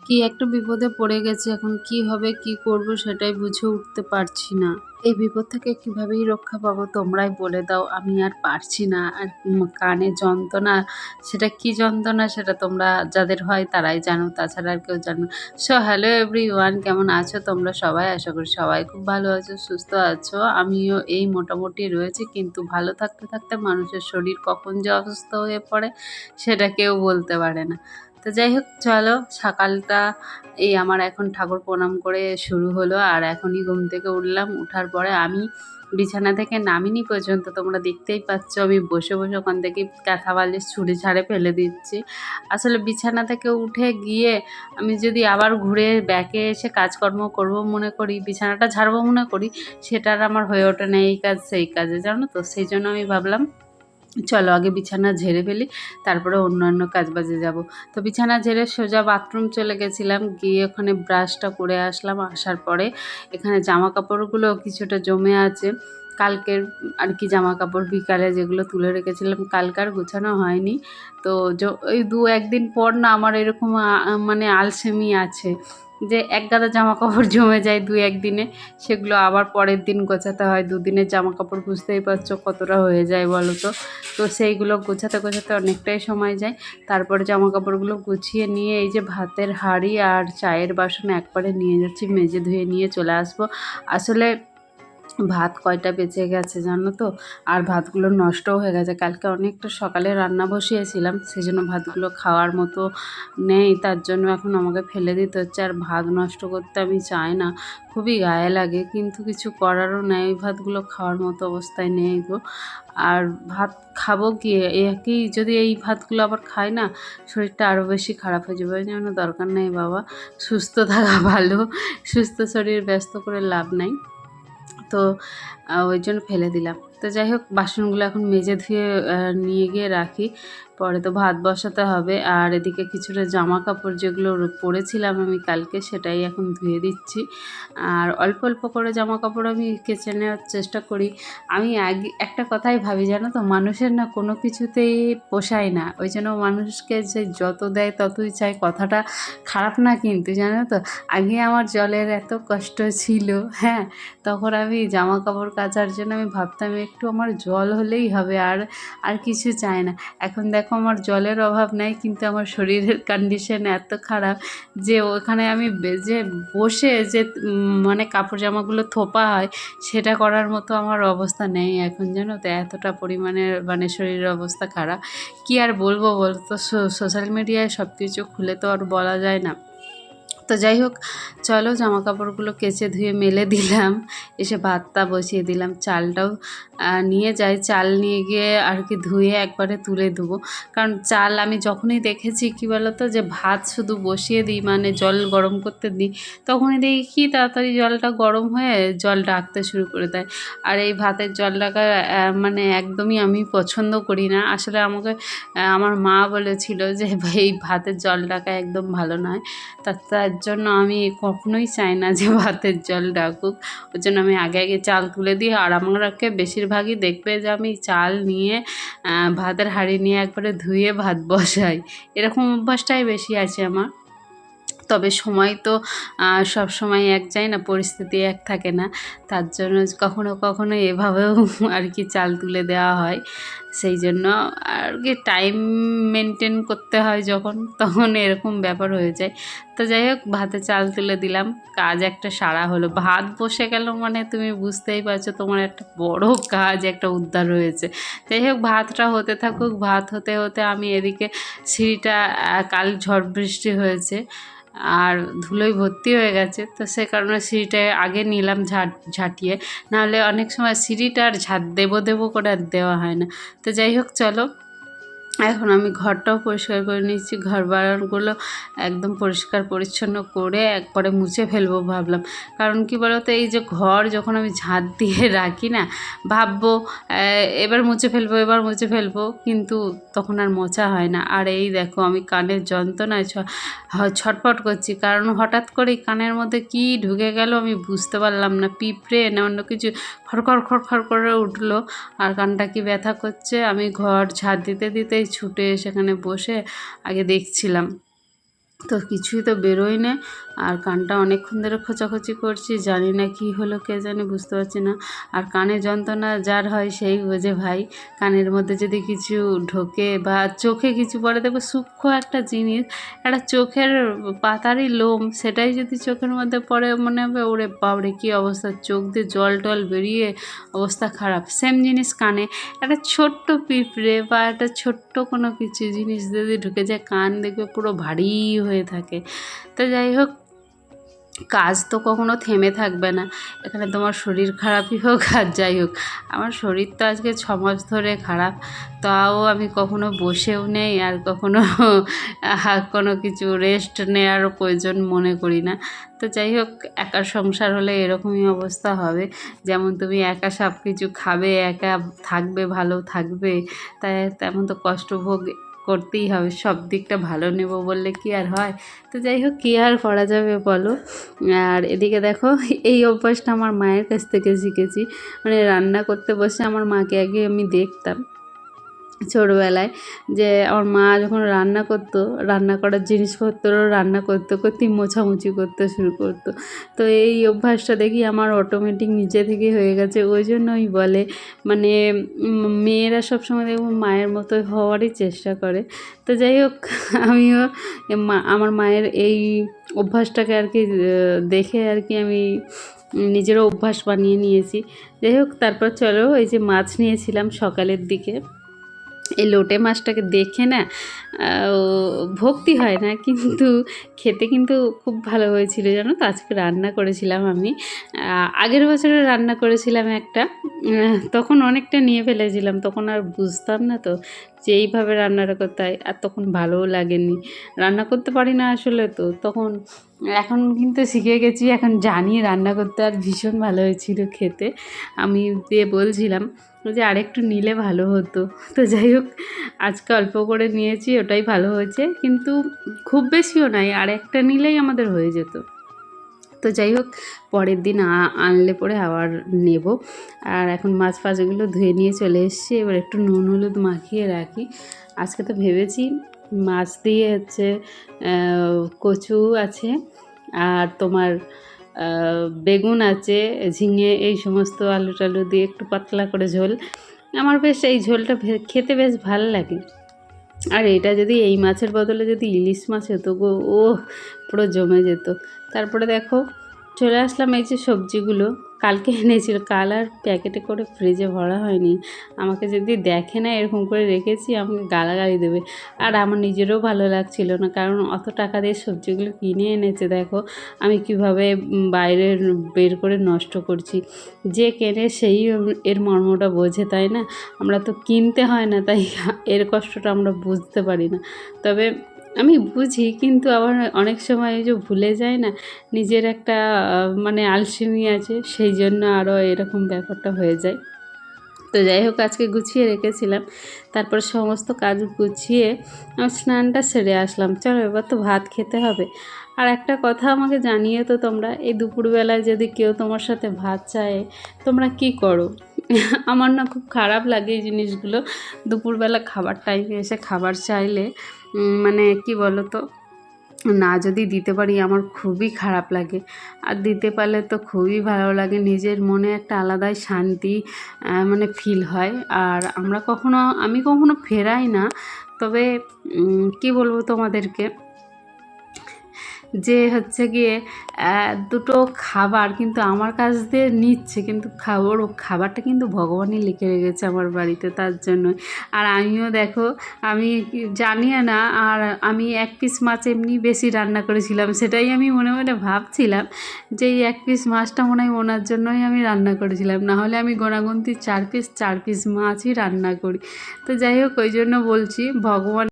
কি একটা বিপদে পড়ে গেছি, এখন কি হবে কি করব সেটাই বুঝে উঠতে পারছি না। এই বিপদ থেকে কিভাবেই রক্ষা পাবো তোমরাই বলে দাও। আমি আর পারছি না। আর কানে যন্ত্রণা, সেটা কি যন্ত্রণা সেটা তোমরা যাদের হয় তারাই জানো, তাছাড়া আর কেউ জানো না। সো হ্যালো এভরিওয়ান, কেমন আছো তোমরা সবাই? আশা করি সবাই খুব ভালো আছো, সুস্থ আছো। আমিও এই মোটামুটি রয়েছি, কিন্তু ভালো থাকতে থাকতে মানুষের শরীর কখন যে অসুস্থ হয়ে পড়ে সেটা কেউ বলতে পারে না। তো যাই হোক, চলো সকালটা এই আমার এখন ঠাকুর প্রণাম করে শুরু হলো। আর এখনই ঘুম থেকে উঠলাম। উঠার পরে আমি বিছানা থেকে নামিনি পর্যন্ত তোমরা দেখতেই পাচ্ছ, আমি বসে বসে ওখান থেকে কাঁথা বালিশ ছুঁড়ে ছাড়ে ফেলে দিচ্ছি। আসলে বিছানা থেকে উঠে গিয়ে আমি যদি আবার ঘুরে ব্যাকে এসে কাজকর্ম করব মনে করি, বিছানাটা ঝাড়বো মনে করি, সেটা আর আমার হয়ে ওঠে না এই কাজ সেই কাজে, জানো তো। সেই জন্য আমি ভাবলাম চলো আগে বিছানা ঝেড়ে ফেলি, তারপরে অন্যান্য কাজবাজে যাব। তো বিছানা ঝেড়ে সোজা বাথরুম চলে গেছিলাম, গিয়ে ওখানে ব্রাশটা করে আসলাম। আসার পরে এখানে জামা কাপড়গুলো কিছুটা জমে আছে, কালকের আর কি জামা কাপড় বিকালে যেগুলো তুলে রেখেছিলাম, কালকে আর গোছানো হয়নি। তো ওই দু একদিন পর না আমার এরকম মানে আলসেমি আছে যে এক গাদা জামা কাপড় জমে যায় দু একদিনে, সেগুলো আবার পরের দিন গোছাতে হয়। দুদিনের জামা কাপড় বুঝতেই পারছো কতটা হয়ে যায় বলো তো। তো সেইগুলো গোছাতে গোছাতে অনেকটাই সময় যায়। তারপরে জামা কাপড়গুলো গুছিয়ে নিয়ে এই যে ভাতের হাঁড়ি আর চায়ের বাসন একবারে নিয়ে যাচ্ছি, মেজে ধুয়ে নিয়ে চলে আসবো। আসলে ভাত কয়টা বেঁচে গেছে জানো তো, আর ভাতগুলো নষ্টও হয়ে গেছে। কালকে অনেকটা সকালে রান্না বসিয়েছিলাম, সেই জন্য ভাতগুলো খাওয়ার মতো নেই, তার জন্য এখন আমাকে ফেলে দিতে হচ্ছে। আর ভাত নষ্ট করতে আমি চাই না, খুবই গায়ে লাগে, কিন্তু কিছু করারও নেই, ওই ভাতগুলো খাওয়ার মতো অবস্থায় নেই গো। আর ভাত খাবো কি, একই যদি এই ভাতগুলো আবার খাই না, শরীরটা আরও বেশি খারাপ হয়ে যাবে। ওই জন্য দরকার নেই বাবা, সুস্থ থাকা ভালো, সুস্থ শরীর ব্যস্ত করে লাভ নাই। তো ওই জন্য ফেলে দিলাম। তো যাই হোক, বাসনগুলো এখন মেজে ধুয়ে নিয়ে গিয়ে রাখি, পরে তো ভাত বসাতে হবে। আর এদিকে কিছুটা জামা কাপড় যেগুলো পরেছিলাম আমি কালকে, সেটাই এখন ধুয়ে দিচ্ছি। আর অল্প অল্প করে জামা কাপড় আমি কেচে নেওয়ার চেষ্টা করি। আমি আগে একটা কথাই ভাবি জানো তো, মানুষের না কোনো কিছুতেই পোষায় না, ওই জন্য মানুষকে যে যত দেয় ততই চায়। কথাটা খারাপ না কিন্তু, জানো তো। আগে আমার জলের এত কষ্ট ছিল, হ্যাঁ, তখন আমি জামা কাপড় কাচার জন্য আমি ভাবতাম একটু আমার জল হলেই হবে, আর আর কিছু চাই না। এখন দেখো আমার জলের অভাব নাই, কিন্তু আমার শরীরের কন্ডিশন এত খারাপ যে ওখানে আমি যে বসে যে মানে কাপড় জামাগুলো থোপা হয় সেটা করার মতো আমার অবস্থা নেই এখন, জানো তো। এতটা পরিমাণে মানে শরীরের অবস্থা খারাপ, কি আর বলবো বল তো। সোশ্যাল মিডিয়ায় সব কিছু খুলে তো আর বলা যায় না। তো যাই হোক, চলো জামা কাপড়গুলো কেচে ধুয়ে মেলে দিলাম, এসে ভাতটা বসিয়ে দিলাম। চালটাও নিয়ে যাই, চাল নিয়ে গিয়ে আর কি ধুয়ে একবারে তুলে দেবো। কারণ চাল আমি যখনই দেখেছি কী বলো তো, যে ভাত শুধু বসিয়ে দিই মানে জল গরম করতে দিই, তখনই দেখি কি তাড়াতাড়ি জলটা গরম হয়ে জল ডাকতে শুরু করে দেয়। আর এই ভাতের জল ডাকা মানে একদমই আমি পছন্দ করি না। আসলে আমাকে আমার মা বলেছিল যে এই ভাতের জল ডাকা একদম ভালো নয়। তার জন্য আমি কখনোই চাই না যে ভাতের জল ডাকুক। ওই জন্য আমি আগে আগে চাল তুলে দিই। আর আমাকে বেশিরভাগই দেখবে যে আমি চাল নিয়ে ভাতের হাঁড়ি নিয়ে একবারে ধুয়ে ভাত বসাই, এরকম অভ্যাসটাই বেশি আছে আমার। তবে সময় তো সব সময় এক যায় না, পরিস্থিতি এক থাকে না, তার জন্য কখনো কখনো এভাবেও আর কি চাল তুলে দেওয়া হয়। সেই জন্য আর কি টাইম মেনটেন করতে হয় যখন, তখন এরকম ব্যাপার হয়ে যায়। তো যাই হোক, ভাতে চাল তুলে দিলাম, কাজ একটা সারা হলো। ভাত বসে গেল মানে তুমি বুঝতেই পারছো তোমার একটা বড় কাজ একটা উদ্ধার হয়েছে। যাই হোক, ভাতটা হতে থাকুক। ভাত হতে হতে আমি এদিকে সিঁড়িটা কাল ঝড় বৃষ্টি হয়েছে আর ধুলোয় ভর্তি হয়ে গেছে, তো সে কারণে সিঁড়িটা আগে নিলাম ঝাঁটিয়ে। নাহলে অনেক সময় সিঁড়িটা আর ঝাঁট দেবো করে আর দেওয়া হয় না। তো যাই হোক, চলো এখন আমি ঘরটাও পরিষ্কার করে নিচ্ছি। ঘর বারান্দাগুলো একদম পরিষ্কার পরিচ্ছন্ন করে একবারে মুছে ফেলবো ভাবলাম। কারণ কি বলো তো, এই যে ঘর যখন আমি ঝাঁট দিয়ে রাখি না, ভাববো এবার মুছে ফেলবো এবার মুছে ফেলবো, কিন্তু তখন আর মোছা হয় না। আর এই দেখো আমি কানের যন্ত্রণায় ছটফট করছি, কারণ হঠাৎ করেই কানের মধ্যে কি ঢুকে গেল আমি বুঝতে পারলাম না, পিঁপড়ে না অন্য কিছু খড়খড় খড়খড় করে উঠলো, আর কানটা কি ব্যথা করছে। আমি ঘর ঝাড় দিতে দিতেই ছুটে সেখানে বসে আগে দেখছিলাম তো কিছুই তো বেরোয় না। আর কানটা অনেকক্ষণ ধরে খোঁচাখুচি করছি, জানি না কী হলো কে জানে, বুঝতে পারছি না। আর কানে যন্ত্রণা যার হয় সেই বোঝে ভাই। কানের মধ্যে যদি কিছু ঢোকে বা চোখে কিছু পড়ে, দেখবে সূক্ষ্ম একটা জিনিস, একটা চোখের পাতারই লোম, সেটাই যদি চোখের মধ্যে পড়ে, মনে হবে ওরে বাপরে কী অবস্থা, চোখ দিয়ে জল টল বেরিয়ে অবস্থা খারাপ। সেম জিনিস কানে একটা ছোট্ট পিঁপড়ে বা একটা ছোট্ট কোনো কিছু জিনিস যদি ঢুকে যায়, কান দেখবে পুরো ভারী হয়ে থাকে। তো যাই হোক, কাজ তো কখনো থেমে থাকবে না, এখানে তোমার শরীর খারাপই হোক আর যাই হোক। আমার শরীর তো আজকে 6 মাস ধরে খারাপ, তাও আমি কখনো বসেও নেই আর কখনো কোনো কিছু রেস্ট নেওয়ারও প্রয়োজন মনে করি না। তো যাই হোক, একার সংসার হলে এরকমই অবস্থা হবে। যেমন তুমি একা সব কিছু খাবে, একা থাকবে, ভালো থাকবে, তাই তেমন তো কষ্টভোগ করতেই হবে। সব দিকটা ভালো নেব বললে কি আর হয়? তো যাই হোক, কী আর করা যাবে বলো। আর এদিকে দেখো, এই অভ্যাসটা আমার মায়ের কাছ থেকে শিখেছি। মানে রান্না করতে বসে আমার মাকে আগে আমি দেখতাম ছোটোবেলায়, যে আমার মা যখন রান্না করতো, রান্না করার জিনিসপত্র রান্না করতে করতেই মোছামুছি করতে শুরু করতো। তো এই অভ্যাসটা দেখি আমার অটোমেটিক নিজে থেকে হয়ে গেছে। ওই জন্যই বলে, মানে মেয়েরা সবসময় দেখবো মায়ের মতো হওয়ারই চেষ্টা করে। তো যাই হোক, আমিও আমার মায়ের এই অভ্যাসটাকে আর কি দেখে আর কি আমি নিজেরও অভ্যাস বানিয়ে নিয়েছি। যাই হোক, তারপর চলো, এই যে মাছ নিয়েছিলাম সকালের দিকে, এই লোটে মাছটাকে দেখে না ভক্তি হয় না, কিন্তু খেতে কিন্তু খুব ভালো হয়েছিল জানো তো। আজকে রান্না করেছিলাম আমি, আগের বছরে রান্না করেছিলাম একটা, তখন অনেকটা নিয়ে ফেলেছিলাম, তখন আর বুঝতাম না তো যে এইভাবে রান্নাটা করতে হয়, আর তখন ভালোও লাগেনি। রান্না করতে পারি না আসলে, তো তখন, এখন কিন্তু শিখে গেছি, এখন জানি রান্না করতে, আর ভীষণ ভালো হয়েছিল খেতে। আমি দিয়ে বলছিলাম যে আরেকটু নিলে ভালো হতো। তো যাই হোক, আজকে অল্প করে নিয়েছি, ওটাই ভালো হয়েছে, কিন্তু খুব বেশিও নাই, আর একটা নিলেই আমাদের হয়ে যেত। তো যাই হোক, পরের দিন আনলে পরে আবার নেব। আর এখন মাছ ফাছগুলো ধুয়ে নিয়ে চলে এসেছি, এবার একটু নুন হলুদ মাখিয়ে রাখি। আজকে তো ভেবেছি মাছ দিয়ে হচ্ছে কচু আছে, আর তোমার বেগুন আছে, ঝিঙে, এই সমস্ত আলু টালু দিয়ে একটু পাতলা করে ঝোল। আমার বেশ এই ঝোলটা খেতে বেশ ভালো লাগে। আর এটা যদি এই মাছের বদলে যদি ইলিশ মাছ হতো গো, ও পুরো জমে যেত। তারপরে দেখো, চলে আসলাম এই যে সবজিগুলো কালকে এনেছিল, কাল আর প্যাকেটে করে ফ্রিজে ভরা হয়নি। আমাকে যদি দেখে না এরকম করে রেখেছি, আমাকে গালাগালি দেবে। আর আমার নিজেরও ভালো লাগছিল না, কারণ অত টাকা দিয়ে সবজিগুলো কিনে এনেছে, দেখো আমি কিভাবে বাইরে বের করে নষ্ট করছি। যে কেনে সেই এর মর্মটা বোঝে, তাই না? আমরা তো কিনতে হয় না, তাই এর কষ্টটা আমরা বুঝতে পারি না। তবে আমি বুঝি, কিন্তু আবার অনেক সময় এই যে ভুলে যায় না, নিজের একটা মানে আলসেমি আছে, সেই জন্য আরও এরকম ব্যাপারটা হয়ে যায়। তো যাই হোক, আজকে গুছিয়ে রেখেছিলাম, তারপর সমস্ত কাজ গুছিয়ে আমি স্নানটা সেরে আসলাম। চলো, এবার তো ভাত খেতে হবে। আর একটা কথা আমাকে জানিয়ে তো তোমরা, এই দুপুরবেলায় যদি কেউ তোমার সাথে ভাত চায়, তোমরা কি করো? আমার না খুব খারাপ লাগে এই জিনিসগুলো। দুপুরবেলা খাবার টাইমে এসে খাবার চাইলে, মানে কি বলো তো, না যদি দিতে পারি আমার খুবই খারাপ লাগে, আর দিতে পারলে তো খুবই ভালো লাগে। নিজের মনে একটা আলাদাই শান্তি মানে ফিল হয়। আর আমি কখনো ফেরাই না, তবে কি বলবো তোমাদেরকে, যে হচ্ছে গিয়ে দুটো খাবার কিন্তু আমার কাছ দিয়ে নিচ্ছে, কিন্তু খাবারটা কিন্তু ভগবানই লিখে রেখেছে আমার বাড়িতে, তার জন্য। আর আমিও দেখো, আমি জানিও না, আর আমি 1 পিস মাছ এমনি বেশি রান্না করেছিলাম, সেটাই আমি মনে মনে ভাবছিলাম যে এই 1 পিস মাছটা মনে হয় ওনার জন্যই আমি রান্না করেছিলাম, নাহলে আমি গোনাগুনতি 4 পিস মাছই রান্না করি। তো যাই হোক, ওই জন্য বলছি ভগবান